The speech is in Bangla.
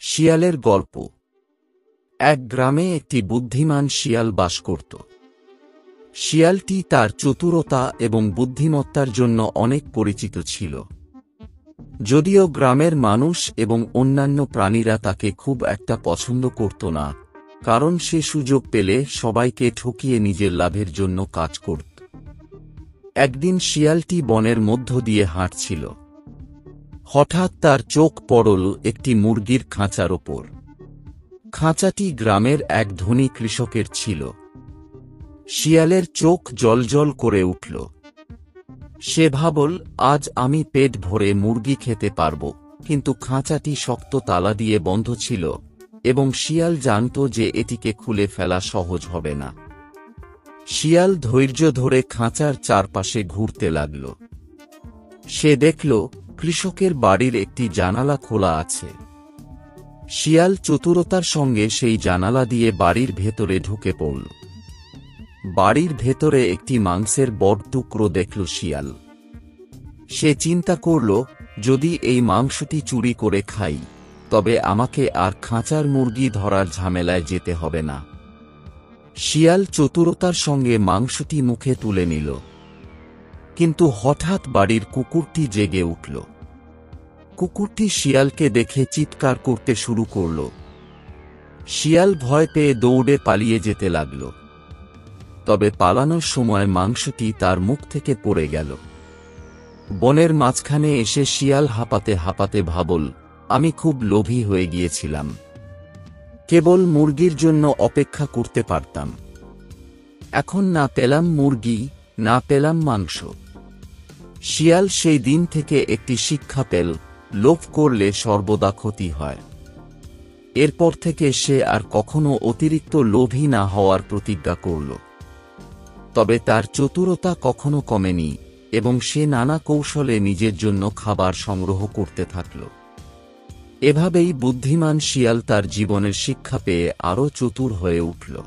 শিয়ালের গল্প। এক গ্রামে একটি বুদ্ধিমান শিয়াল বাস করত। শিয়ালটি তার চতুরতা এবং বুদ্ধিমত্তার জন্য অনেক পরিচিত ছিল। যদিও গ্রামের মানুষ এবং অন্যান্য প্রাণীরা তাকে খুব একটা পছন্দ করত না, কারণ সে সুযোগ পেলে সবাইকে ঠকিয়ে নিজের লাভের জন্য কাজ করত। একদিন শিয়ালটি বনের মধ্য দিয়ে হাঁটছিল। হঠাৎ তার চোখ পড়ল একটি মুরগির খাঁচার ওপর। খাঁচাটি গ্রামের এক ধনী কৃষকের ছিল। শিয়ালের চোখ জ্বলজ্বল করে উঠল। সে ভাবল, আজ আমি পেট ভরে মুরগি খেতে পারব। কিন্তু খাঁচাটি শক্ত তালা দিয়ে বন্ধ ছিল এবং শিয়াল জানত যে এটিকে খুলে ফেলা সহজ হবে না। শিয়াল ধৈর্য ধরে খাঁচার চারপাশে ঘুরতে লাগল। সে দেখল কৃষকের বাড়ির একটি জানালা খোলা আছে। শিয়াল চতুরতার সঙ্গে সেই জানালা দিয়ে বাড়ির ভেতরে ঢুকে পড়ল। বাড়ির ভেতরে একটি মাংসের বড় টুকরো দেখল শিয়াল। সে চিন্তা করল, যদি এই মাংসটি চুরি করে খাই, তবে আমাকে আর খাঁচার মুরগি ধরার ঝামেলায় যেতে হবে না। শিয়াল চতুরতার সঙ্গে মাংসটি মুখে তুলে নিল। কিন্তু হঠাৎ বাড়ির কুকুরটি জেগে উঠল। কুকুরটি শিয়ালকে দেখে চিৎকার করতে শুরু করল। শিয়াল ভয় পেয়ে দৌড়ে পালিয়ে যেতে লাগল। তবে পালানোর সময় মাংসটি তার মুখ থেকে পড়ে গেল। বনের মাঝখানে এসে শিয়াল হাঁপাতে হাঁপাতে ভাবল, আমি খুব লোভী হয়ে গিয়েছিলাম। কেবল মুরগির জন্য অপেক্ষা করতে পারতাম। এখন না পেলাম মুরগি, না পেলাম মাংস। শিয়াল সেই দিন থেকে একটি শিক্ষা পেল, লোভ করলে সর্বদা ক্ষতি হয়। এরপর থেকে সে আর কখনো অতিরিক্ত লোভী না হওয়ার প্রতিজ্ঞা করল। তবে তার চতুরতা কখনো কমেনি এবং সে নানা কৌশলে নিজের জন্য খাবার সংগ্রহ করতে থাকল। এভাবেই বুদ্ধিমান শিয়াল তার জীবনের শিক্ষা পেয়ে আরও চতুর হয়ে উঠল।